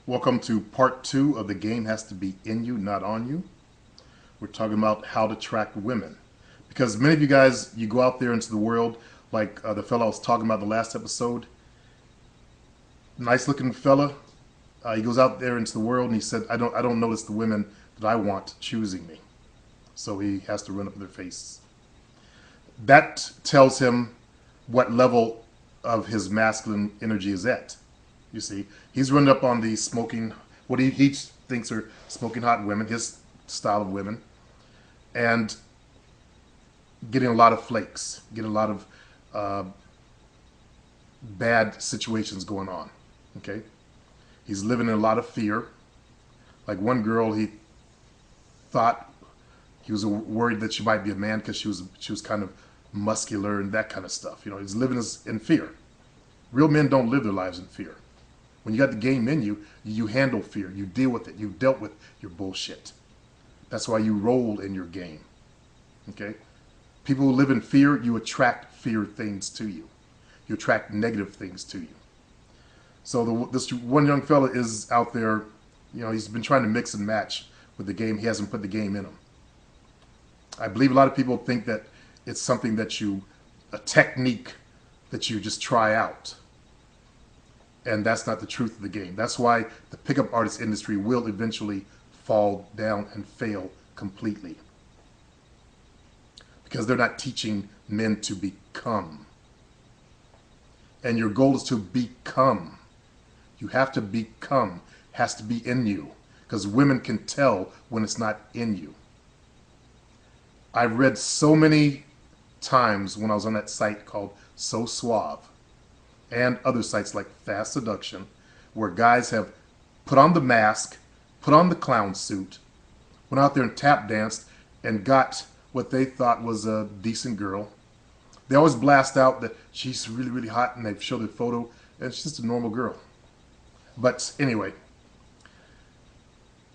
Welcome to part 2 of The Game Has to Be In You, Not On You. We're talking about how to track women. Because many of you guys, you go out there into the world, like the fellow I was talking about in the last episode. Nice looking fella. He goes out there into the world and he said, I don't notice the women that I want choosing me. So he has to run up in their face. That tells him what level of his masculine energy is at. You see, he's running up on the smoking, what he thinks are smoking hot women, his style of women, and getting a lot of flakes, getting a lot of bad situations going on. Okay, he's living in a lot of fear. Like one girl, he thought he was worried that she might be a man because she was kind of muscular and that kind of stuff. You know, he's living in fear. Real men don't live their lives in fear. When you got the game in you, you handle fear. You deal with it. You've dealt with your bullshit. That's why you roll in your game. Okay? People who live in fear, you attract fear things to you. You attract negative things to you. So this one young fella is out there, you know, he's been trying to mix and match with the game. He hasn't put the game in him. I believe a lot of people think that it's something that a technique that you just try out. And that's not the truth of the game. That's why the pickup artist industry will eventually fall down and fail completely. Because they're not teaching men to become. And your goal is to become. You have to become. It has to be in you. Because women can tell when it's not in you. I've read so many times when I was on that site called So Suave, and other sites like Fast Seduction, where guys have put on the mask, put on the clown suit, went out there and tap danced, and got what they thought was a decent girl. They always blast out that she's really, really hot, and they show the photo, and she's just a normal girl. But anyway,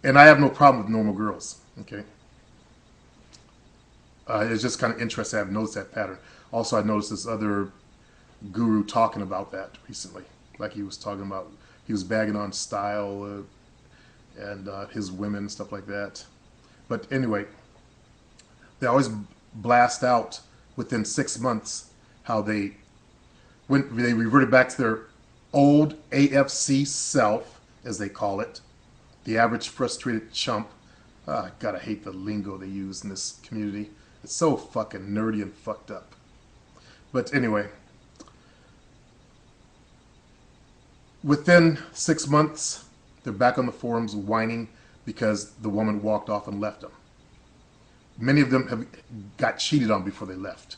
and I have no problem with normal girls, okay? It's just kind of interesting. I've noticed that pattern. Also, I noticed this other guru talking about that recently. Like he was talking about, he was bagging on style and his women and stuff like that. But anyway, they always blast out within 6 months how they reverted back to their old AFC self, as they call it, the average frustrated chump. I gotta hate the lingo they use in this community. It's so fucking nerdy and fucked up. But anyway, within 6 months, they're back on the forums whining because the woman walked off and left them. Many of them have got cheated on before they left.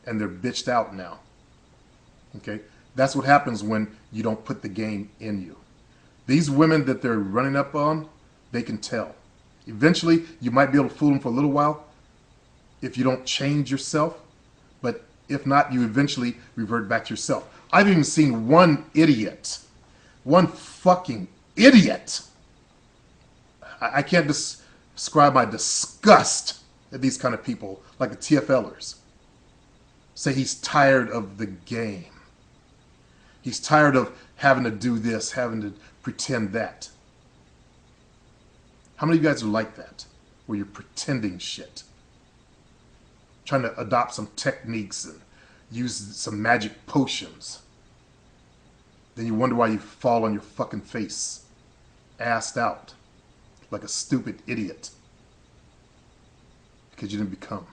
And they're bitched out now. Okay? That's what happens when you don't put the game in you. These women that they're running up on, they can tell. Eventually, you might be able to fool them for a little while if you don't change yourself. But if not, you eventually revert back to yourself. I've even seen one idiot, one fucking idiot. I can't describe my disgust at these kind of people, like the TFLers. Say he's tired of the game. He's tired of having to do this, having to pretend that. How many of you guys are like that, where you're pretending shit? Trying to adopt some techniques and use some magic potions. Then you wonder why you fall on your fucking face, assed out, like a stupid idiot. Because you didn't become.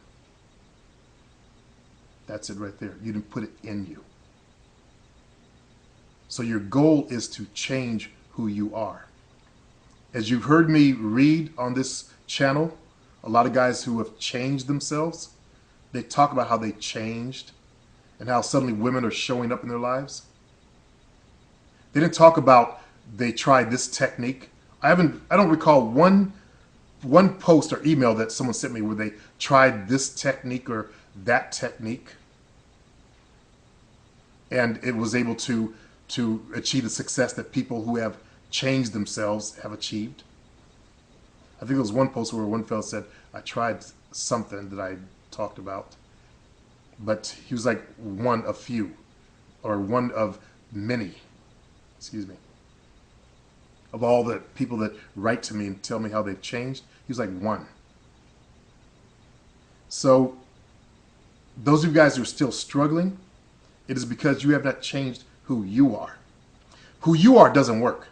That's it right there. You didn't put it in you. So your goal is to change who you are. As you've heard me read on this channel, a lot of guys who have changed themselves, they talk about how they changed and how suddenly women are showing up in their lives. They didn't talk about they tried this technique. I don't recall one post or email that someone sent me where they tried this technique or that technique and it was able to achieve the success that people who have changed themselves have achieved. I think there was one post where one fellow said, I tried something that I talked about, but he was like one of few, or one of many, excuse me. of all the people that write to me and tell me how they've changed, he was like 1. So those of you guys who are still struggling, it is because you have not changed who you are. Who you are doesn't work.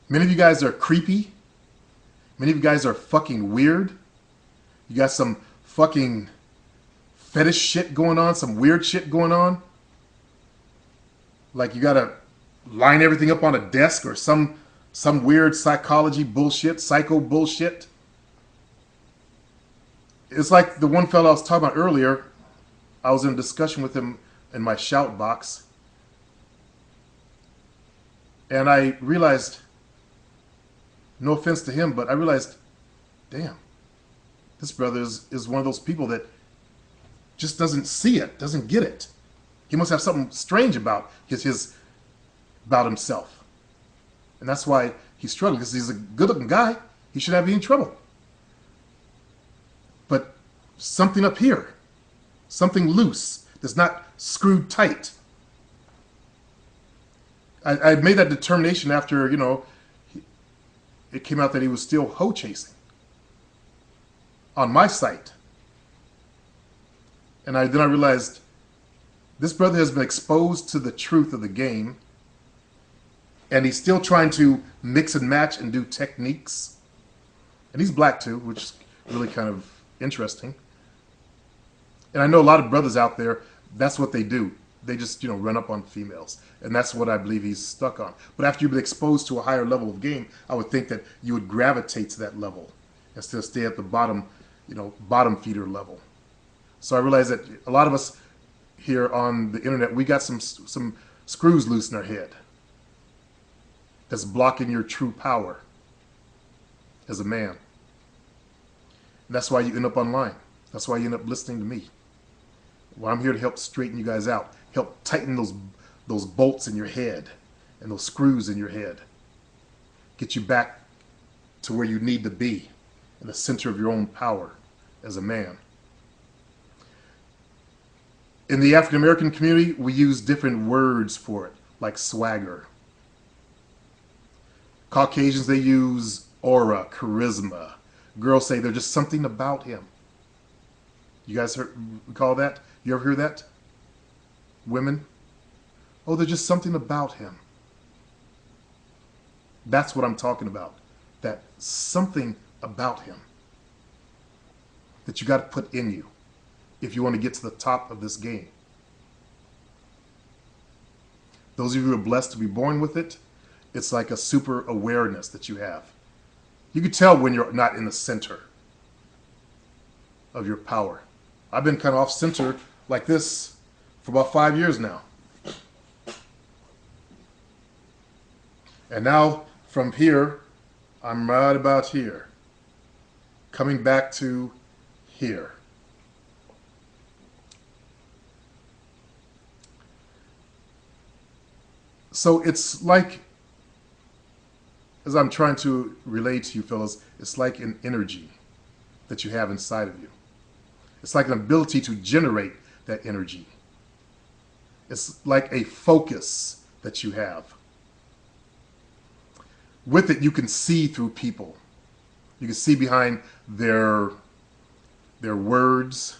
Many of you guys are creepy. Many of you guys are fucking weird. You got some fucking fetish shit going on, some weird shit going on. Like you gotta line everything up on a desk or some weird psychology bullshit, psycho bullshit. It's like the one fellow I was talking about earlier. I was in a discussion with him in my shout box. And I realized, no offense to him, but I realized, damn, this brother is one of those people that just doesn't see it, doesn't get it. He must have something strange about about himself. And that's why he's struggling, because he's a good-looking guy. He shouldn't have any trouble. But something up here, something loose, that's not screwed tight. I made that determination after, it came out that he was still hoe chasing on my site. And then I realized this brother has been exposed to the truth of the game, and he's still trying to mix and match and do techniques. And he's black too, which is really kind of interesting. And I know a lot of brothers out there, that's what they do. They just, run up on females. And that's what I believe he's stuck on. But after you've been exposed to a higher level of game, I would think that you would gravitate to that level instead of stay at the bottom, bottom feeder level. So I realized that a lot of us here on the internet, we got some screws loose in our head that's blocking your true power as a man. And that's why you end up online. That's why you end up listening to me. Well, I'm here to help straighten you guys out, help tighten those bolts in your head and those screws in your head, get you back to where you need to be, in the center of your own power as a man. In the African American community, we use different words for it, like swagger. Caucasians, they use aura, charisma. Girls say there's just something about him. You guys recall that? You ever hear that? Women? Oh, there's just something about him. That's what I'm talking about. That something about him that you got to put in you if you want to get to the top of this game. Those of you who are blessed to be born with it, it's like a super awareness that you have. You can tell when you're not in the center of your power. I've been kind of off center like this for about 5 years now. And now from here, I'm right about here, coming back to here. So it's like, as I'm trying to relate to you fellas, it's like an energy that you have inside of you. It's like an ability to generate that energy. It's like a focus that you have. With it, you can see through people. You can see behind their words.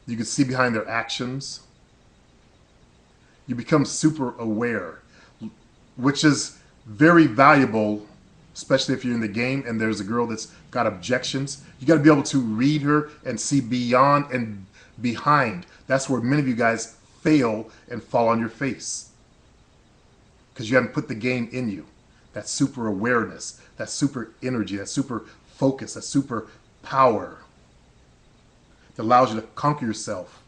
You can see behind their actions. You become super aware, which is very valuable, especially if you're in the game and there's a girl that's got objections. You got to be able to read her and see beyond and behind. That's where many of you guys fail and fall on your face, because you haven't put the game in you. That super awareness, that super energy, that super focus, that super power that allows you to conquer yourself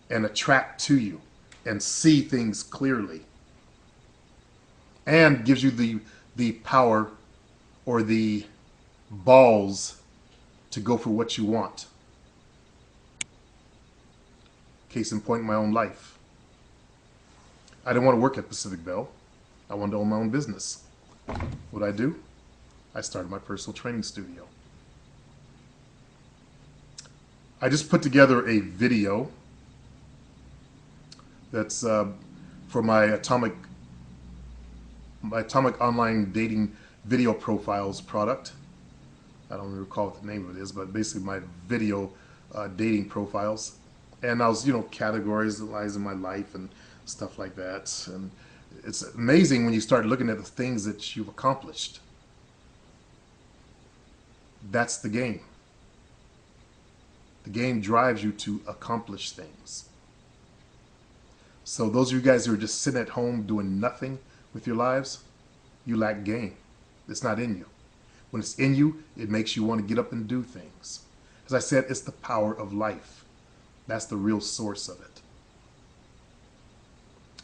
and attract to you and see things clearly, and gives you the power or the balls to go for what you want. Case in point, my own life. I didn't want to work at Pacific Bell. I wanted to own my own business. What did I do? I started my personal training studio. I just put together a video that's for my Atomic my Atomic Online Dating Video Profiles product. I don't recall what the name of it is, but basically my video dating profiles. And I was, categorizing my life and stuff like that. And it's amazing when you start looking at the things that you've accomplished. That's the game. The game drives you to accomplish things. So those of you guys who are just sitting at home doing nothing with your lives, you lack game. It's not in you. When it's in you, it makes you want to get up and do things. As I said, it's the power of life. That's the real source of it.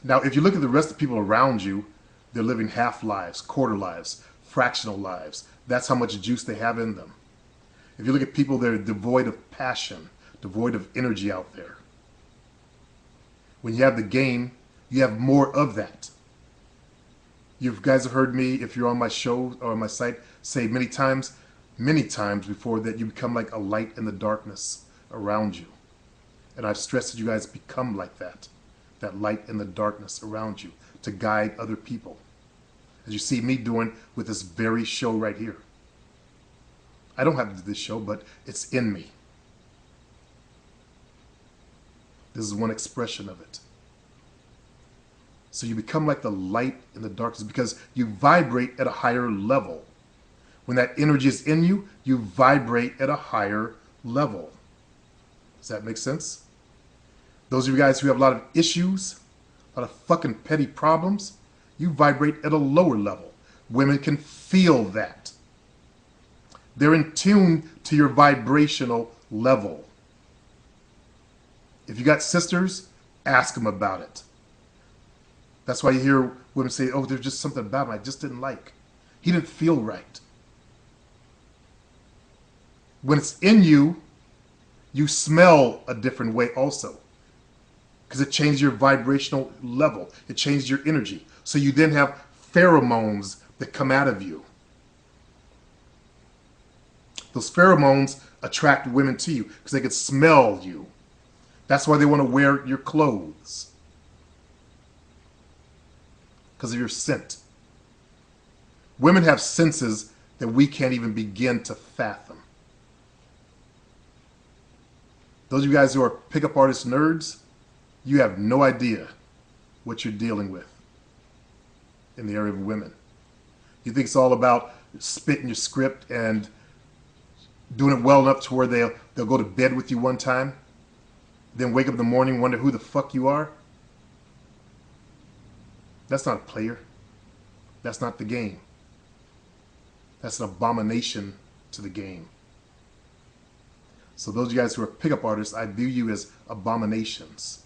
Now, if you look at the rest of the people around you, they're living half lives, quarter lives, fractional lives. That's how much juice they have in them. If you look at people that are devoid of passion, devoid of energy out there, when you have the game, you have more of that. You guys have heard me, if you're on my show or on my site, say many times before that you become like a light in the darkness around you. And I've stressed that you guys become like that light in the darkness around you to guide other people. As you see me doing with this very show right here. I don't have to do this show, but it's in me. This is one expression of it. So you become like the light in the darkness because you vibrate at a higher level. When that energy is in you, you vibrate at a higher level. Does that make sense? Those of you guys who have a lot of issues, a lot of fucking petty problems, you vibrate at a lower level. Women can feel that. They're in tune to your vibrational level. If you got sisters, ask them about it. That's why you hear women say, oh, there's just something about him I just didn't like. He didn't feel right. When it's in you, you smell a different way also. Because it changes your vibrational level. It changes your energy. So you then have pheromones that come out of you. Those pheromones attract women to you because they can smell you. That's why they want to wear your clothes. Because of your scent. Women have senses that we can't even begin to fathom. Those of you guys who are pickup artist nerds, you have no idea what you're dealing with in the area of women. You think it's all about spitting your script and doing it well enough to where they'll go to bed with you one time, then wake up in the morning and wonder who the fuck you are? That's not a player. That's not the game. That's an abomination to the game. So those of you guys who are pickup artists, I view you as abominations.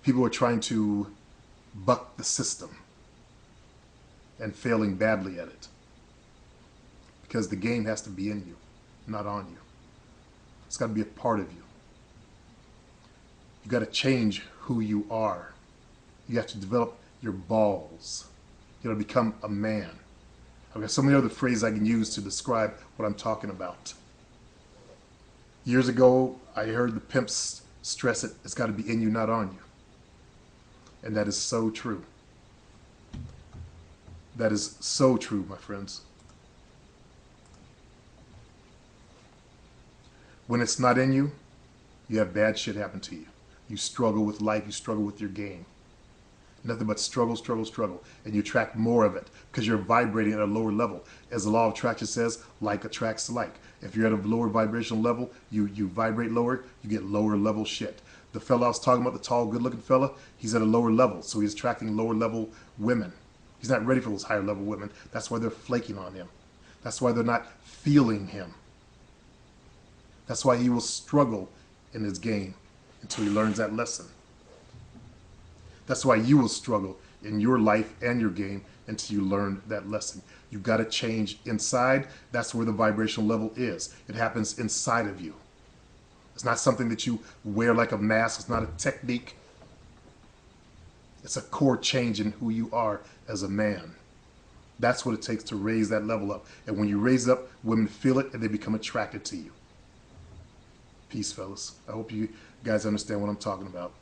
People are trying to buck the system and failing badly at it. Because the game has to be in you, not on you. It's got to be a part of you. You got to change who you are. You have to develop your balls. You got to become a man. I've got so many other phrases I can use to describe what I'm talking about. Years ago, I heard the pimps stress it. It's got to be in you, not on you. And that is so true. That is so true, my friends. When it's not in you, you have bad shit happen to you. You struggle with life. You struggle with your game. Nothing but struggle, struggle, struggle. And you attract more of it because you're vibrating at a lower level. As the law of attraction says, like attracts like. If you're at a lower vibrational level, you vibrate lower, you get lower level shit. The fella I was talking about, the tall, good-looking fella, he's at a lower level, so he's attracting lower level women. He's not ready for those higher level women. That's why they're flaking on him. That's why they're not feeling him. That's why he will struggle in his game until he learns that lesson. That's why you will struggle in your life and your game until you learn that lesson. You've got to change inside. That's where the vibrational level is. It happens inside of you. It's not something that you wear like a mask. It's not a technique. It's a core change in who you are as a man. That's what it takes to raise that level up. And when you raise it up, women feel it and they become attracted to you. Peace, fellas. I hope you guys understand what I'm talking about.